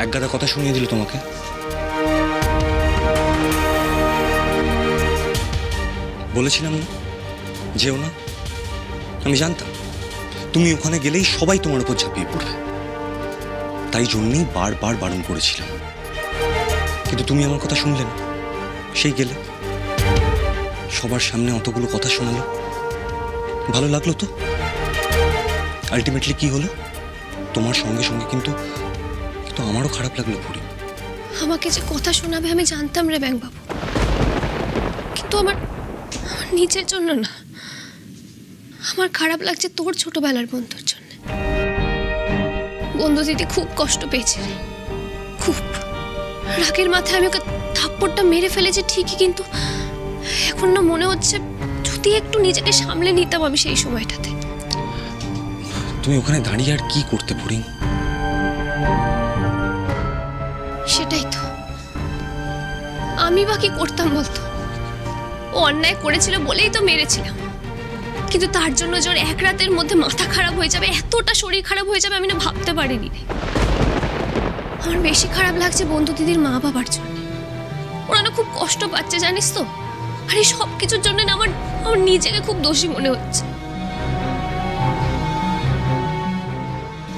এক গাদা কথা শুনিয়ে দিল তোমাকে। বলেছিলাম না যেও না, আমি জানতাম তুমি ওখানে গেলেই সবাই তোমার উপর ঝাঁপিয়ে পড়বে, তাই জন্যই বারবার বারণ করেছিলাম। কিন্তু তুমি আমার কথা শুনলে না, সেই গেলে সবার সামনে অতগুলো কথা শোনালো। ভালো লাগলো তো? আলটিমেটলি কি হলো? তোমার সঙ্গে সঙ্গে কিন্তু আমারও খারাপ লাগলো পরি। আমাকে যে কথা শোনাবে আমি জানতাম রে ব্যাং বাবু, কিন্তু আমার নিজের জন্য না, আমার খারাপ লাগছে তোর ছোটবেলার বন্ধুর জন্য। বন্ধু দিদি খুব কষ্ট পেয়েছে রে, খুব। রাগের মাথায় আমি ওকে থাপ্পড়টা মেরে ফেলেছি ঠিকই, কিন্তু এখন না মনে হচ্ছে যদি একটু নিজেকে সামলে নিতাম আমি সেই সময়টাতে। তুমি ওখানে দাঁড়িয়ে আর কি করতে পরি? সেটাই তো, আমি বা কি করতাম বলতো? ও অন্যায় করেছিল বলেই তো মেরেছিলাম, কিন্তু তার জন্য জোর এক রাতের মধ্যে মাথা খারাপ হয়ে যাবে, এতটা শরীর খারাপ হয়ে যাবে আমি না ভাবতে পারিনি। আমার বেশি খারাপ লাগছে বন্ধু দিদির মা বাবার জন্য। ওরা না খুব কষ্ট পাচ্ছে জানিস তো, আর এই সব কিছুর জন্য না আমার নিজেকে খুব দোষী মনে হচ্ছে।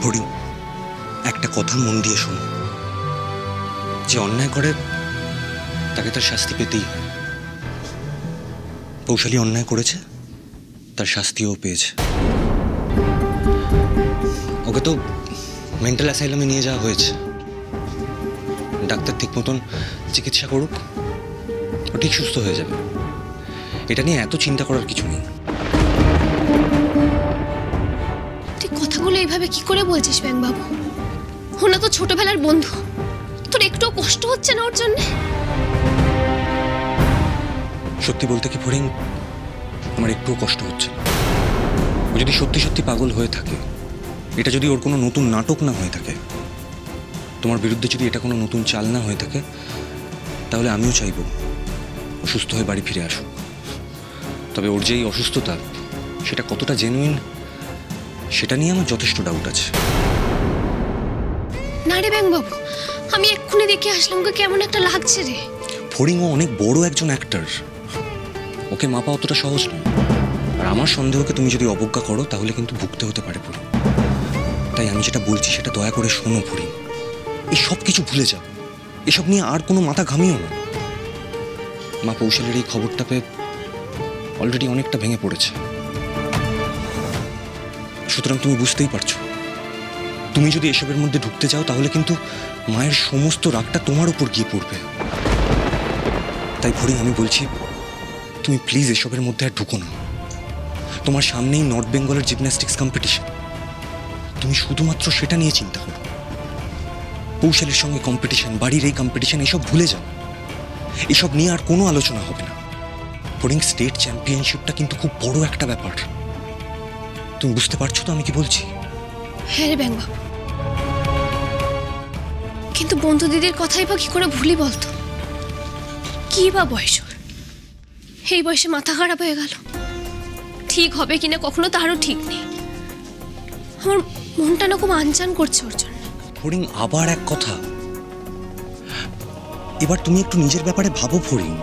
পরি, একটা কথা মন দিয়ে শোনো, যে অন্যায় করে তাকে তার শাস্তি পেতেই হয়। পৌশালী অন্যায় করেছে, তার শাস্তিও পেয়েছে। ওকে তো মেন্টাল অ্যাসাইলামে নিয়ে যাওয়া হয়েছে, ডাক্তার ঠিক মতন চিকিৎসা করুক, ও ঠিক সুস্থ হয়ে যাবে। এটা নিয়ে এত চিন্তা করার কিছু নেই। তুই কথাগুলো এইভাবে কি করে বলছিস ব্যাং বাবু? ওনা তো ছোটবেলার বন্ধু, তোর একটুও কষ্ট হচ্ছে না ওর জন্য? সত্যি বলতে কি ফরিং, আমার একটুও কষ্ট হচ্ছে। ও যদি সত্যি সত্যি পাগল হয়ে থাকে, এটা যদি ওর কোনো নতুন নাটক না হয়ে থাকে, তোমার বিরুদ্ধে যদি এটা কোনো নতুন চাল না হয়ে থাকে, তাহলে আমিও চাইব ও সুস্থ হয়ে বাড়ি ফিরে আসুক। তবে ওর যে এই অসুস্থতা, সেটা কতটা জেনুইন সেটা নিয়ে আমার যথেষ্ট ডাউট আছে। না রে ব্যাং বাবু, আমি এক্ষুনি দেখে আসলাম, ওকে কেমন একটা লাগছে রে। ফরিং ও অনেক বড় একজন অ্যাক্টর, ওকে মাপা অতটা সহজ নয়। আর আমার সন্দেহকে তুমি যদি অবজ্ঞা করো তাহলে কিন্তু ভুগতে হতে পারে ফরিং। তাই আমি যেটা বলছি সেটা দয়া করে শোনো ফরিং। এই সব কিছু ভুলে যাও, এসব নিয়ে আর কোনো মাথা ঘামিও না। মা পৌশালের এই খবরটা পেয়ে অলরেডি অনেকটা ভেঙে পড়েছে, সুতরাং তুমি বুঝতেই পারছো, তুমি যদি এসবের মধ্যে ঢুকতে যাও তাহলে কিন্তু মায়ের সমস্ত রাগটা তোমার উপর গিয়ে পড়বে। তাই ফরিং আমি বলছি, তুমি প্লিজ এসবের মধ্যে আর ঢুকো না। তোমার সামনেই নর্থ বেঙ্গলের জিমন্যাস্টিক্স কম্পিটিশন, তুমি শুধুমাত্র সেটা নিয়ে চিন্তা করো। পৌশালের সঙ্গে কম্পিটিশন, বাড়ির এই কম্পিটিশন, এসব ভুলে যাও। এসব নিয়ে আর কোনো আলোচনা হবে না। ফরিং, স্টেট চ্যাম্পিয়নশিপটা কিন্তু খুব বড় একটা ব্যাপার, তুমি বুঝতে পারছো তো আমি কি বলছি? হ্যাঁ রে ব্যাং বাবু, কিন্তু বন্ধু দিদির কথাই বা কি করে ভুলি বলতো? কি বা বয়স ওর, এই বয়সে মাথা খারাপ হয়ে গেল। ঠিক হবে কিনা কখনো তারও ঠিক নেই। আমার মনটা না খুব আনচান করছে ওর জন্য। ফরিং, আবার এক কথা, এবার তুমি একটু নিজের ব্যাপারে ভাবো ফরিং।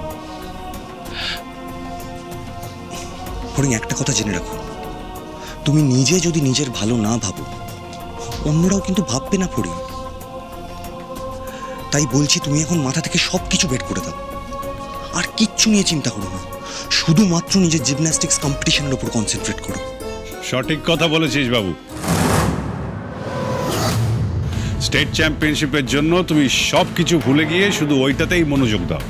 ফরিং, একটা কথা জেনে রাখো, তুমি নিজে যদি নিজের ভালো না ভাবো, অন্যরাও কিন্তু ভাববে না ফরিং। তাই বলছি, তুমি এখন মাথা থেকে সব কিছু বের করে দাও, আর কিচ্ছু নিয়ে চিন্তা করো না, শুধুমাত্র নিজের জিমন্যাস্টিক্স কম্পিটিশনের উপর কনসেন্ট্রেট করো। সঠিক কথা বলেছিস বাবু। স্টেট চ্যাম্পিয়নশিপের জন্য তুমি সব কিছু ভুলে গিয়ে শুধু ওইটাতেই মনোযোগ দাও।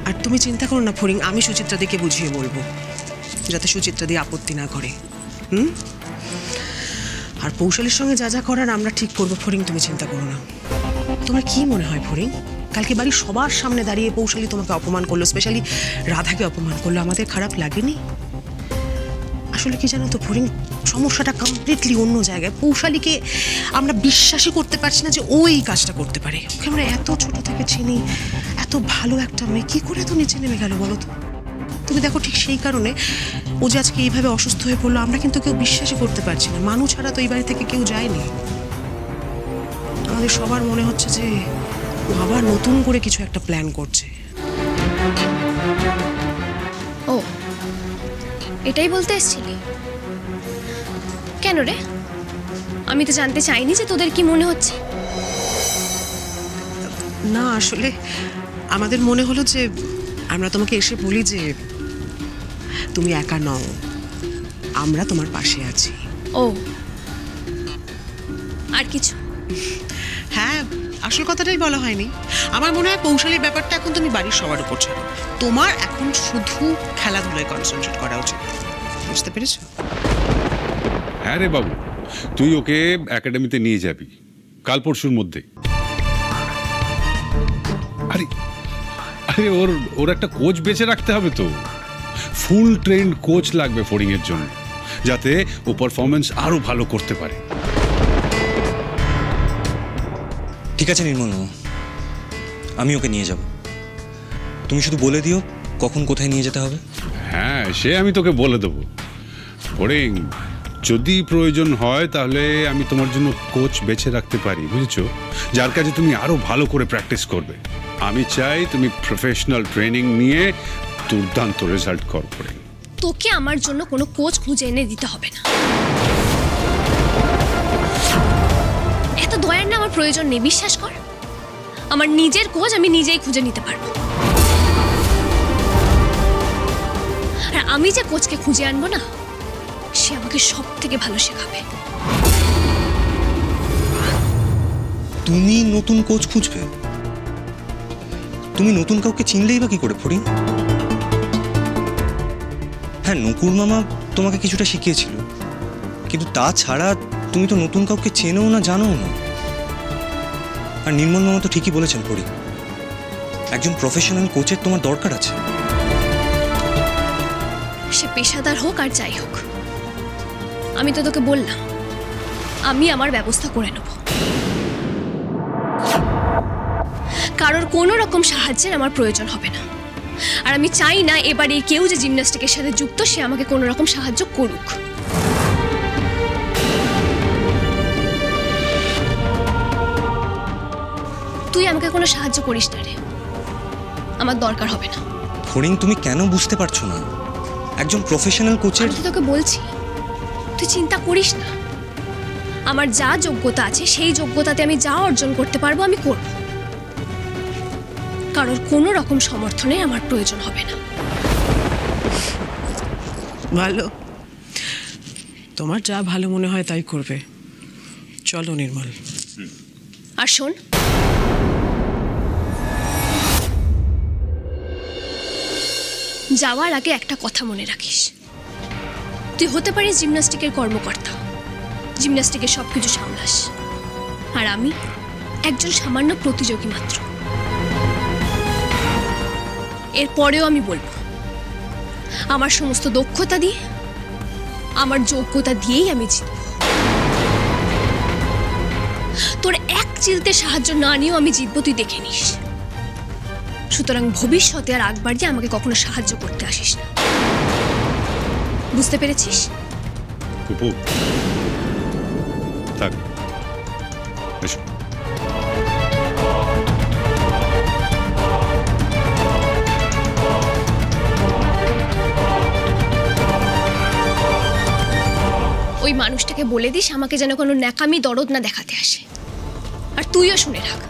আর তুমি চিন্তা করো না ফরিং, আমি সুচিত্রা দিকে বুঝিয়ে বলবো, যাতে সুচিত্রা দিয়ে আপত্তি না করে। আর পৌশালীর সঙ্গে যা যা করার আমরা ঠিক করবো ফরিং, তুমি চিন্তা করো না। তোমার কি মনে হয় ফরিং, কালকে বাড়ির সবার সামনে দাঁড়িয়ে পৌশালী তোমাকে অপমান করলো, স্পেশালি রাধাকে অপমান করলো, আমাদের খারাপ লাগেনি? আসলে কি জানো তো ফরিং, সমস্যাটা কমপ্লিটলি অন্য জায়গায়। পৌশালীকে আমরা বিশ্বাসই করতে পারছি না যে ও এই কাজটা করতে পারে। ওকে আমরা এত ছোট থেকে চিনি, এত ভালো একটা মেয়ে, কি করে তো নিচে নেমে গেল বলো তো? তুমি দেখো, ঠিক সেই কারণে ও যে আজকে এইভাবে অসুস্থ হয়ে পড়লো, আমরা কিন্তু কেউ বিশ্বাসই করতে পারছি না। মানুষ ছাড়া তো এই বাড়ি থেকে কেউ যায়নি। আমাদের সবার মনে হচ্ছে যে ও আবার নতুন করে কিছু একটা প্ল্যান করছে। ও, এটাই বলতে এসেছিলি? কেন রে? আমি তো জানতে চাইনি যে তোদের কি মনে হচ্ছে। না, আসলে আমাদের মনে হলো যে আমরা তোমাকে এসে বলি যে তুমি একা নও, আমরা তোমার পাশে আছি। ও, আর কিছু? হ্যাঁ, আসল কথাটাই বলা হয়নি। আমার মনে হয় কৌশলীর ব্যাপারটা এখন তুমি বাড়ির সবার উপর ছাড়ো। তোমার এখন শুধু খেলাধুলায় কনসেন্ট্রেট করা উচিত, বুঝতে পেরেছো? হ্যাঁ রে বাবু, তুই ওকে একাডেমিতে নিয়ে যাবি কাল পরশুর মধ্যে। আরে আরে ওর একটা কোচ বেছে রাখতে হবে তো। ফুল ট্রেন্ড কোচ লাগবে ফড়িং এর জন্য, যাতে ও পারফরমেন্স আরো ভালো করতে পারে। ঠিক আছে নির্মল মামা, আমি ওকে নিয়ে যাব। তুমি শুধু বলে দিও কখন কোথায় নিয়ে যেতে হবে। হ্যাঁ, সে আমি তোকে বলে দেবো। ফড়িং, যদি প্রয়োজন হয় তাহলে আমি তোমার জন্য কোচ বেছে রাখতে পারি, বুঝেছো, যার কাছে তুমি আরো ভালো করে প্র্যাকটিস করবে। আমি চাই তুমি প্রফেশনাল ট্রেনিং নিয়ে দুর্দান্ত রেজাল্ট করো ফড়িং। তোকে আমার জন্য কোনো কোচ খুঁজে এনে দিতে হবে না। এত দয়ার না আমার প্রয়োজন নেই, বিশ্বাস কর। আমার নিজের কোচ আমি নিজেই খুঁজে নিতে পারবো। আর আমি যে কোচকে খুঁজে আনবো না, সে আমাকে সব থেকে ভালো শেখাবে। তুমি নতুন কোচ খুঁজবে? তুমি নতুন কাউকে চিনলেই বা কি করে ফড়িং? হ্যাঁ, নকুর মামা তোমাকে কিছুটা শিখিয়েছিল, কিন্তু তাছাড়া তুমি তো নতুন কাউকে চেনো না, জানো না। আর নির্মল মামা তো ঠিকই বলেছেন ফড়িং, একজন প্রফেশনাল কোচের তোমার দরকার আছে। সে পেশাদার হোক আর যাই হোক, আমি তো তোকে বললাম আমি আমার ব্যবস্থা করে নেব। কারোর কোনো রকম সাহায্যের আমার প্রয়োজন হবে না। আর আমি চাই না এবারে কেউ যে জিমন্যাস্টিকের সাথে যুক্ত সে আমাকে কোনো রকম সাহায্য করুক। তুই আমাকে কোনো সাহায্য করিস না রে, আমার দরকার হবে না। ফড়িং, তুমি কেন বুঝতে পারছো না? একজন প্রফেশনাল কোচের। আমি তো তোকে বলছি, তুই চিন্তা করিস না। আমার যা যোগ্যতা আছে সেই যোগ্যতাতে আমি যা অর্জন করতে পারবো আমি করব। কারোর কোনো রকম সমর্থনে আমার প্রয়োজন হবে না। ভালো, তোমার যা ভালো মনে হয় তাই করবে। চলো নির্মল। আর শোন, যাওয়ার আগে একটা কথা মনে রাখিস, তুই হতে পারিস জিমন্যাস্টিকের কর্মকর্তা, জিমন্যাস্টিকের সবকিছু সামলাস, আর আমি একজন সামান্য প্রতিযোগী মাত্র। এরপরেও আমি বলবো, আমার সমস্ত দক্ষতা দিয়ে, আমার যোগ্যতা দিয়েই আমি জিতব। তোর এক চিলতে সাহায্য না নিয়েও আমি জিতবো, তুই দেখে নিস। সুতরাং ভবিষ্যতে আর আগবার দিয়ে আমাকে কখনো সাহায্য করতে আসিস না, বুঝতে পেরেছিস? কুপু, থাক, এসো। ওই মানুষটাকে বলে দিস আমাকে যেন কোনো ন্যাকামি দরদ না দেখাতে আসে। আর তুইও শুনে রাখ,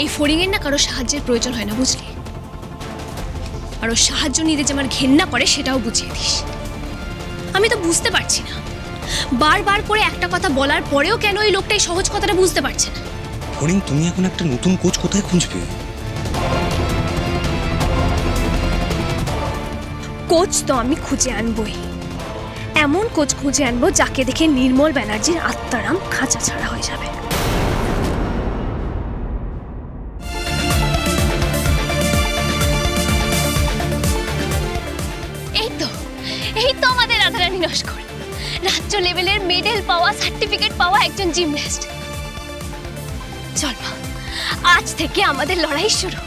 এই ফড়িংয়ের না কারো সাহায্যের প্রয়োজন হয় না, বুঝলি? আর ও সাহায্য নিতে যে আমার ঘেন্না করে সেটাও বুঝিয়ে দিস। আমি তো বুঝতে পারছি না, বারবার করে একটা কথা বলার পরেও কেন এই লোকটা এই সহজ কথাটা বুঝতে পারছে না। ফড়িং, তুমি এখন একটা নতুন কোচ কোথায় খুঁজবে? কোচ তো আমি খুঁজে আনবই, এমন কোচ খুঁজে আনবো যাকে দেখে নির্মল ব্যানার্জির আত্মারাম খাঁচা ছাড়া হয়ে যাবে। এই তো আমাদের রাধারানী নস্কর, রাজ্য লেভেলের মেডেল পাওয়া, সার্টিফিকেট পাওয়া একজন জিমন্যাস্ট। চল মা, আজ থেকে আমাদের লড়াই শুরু।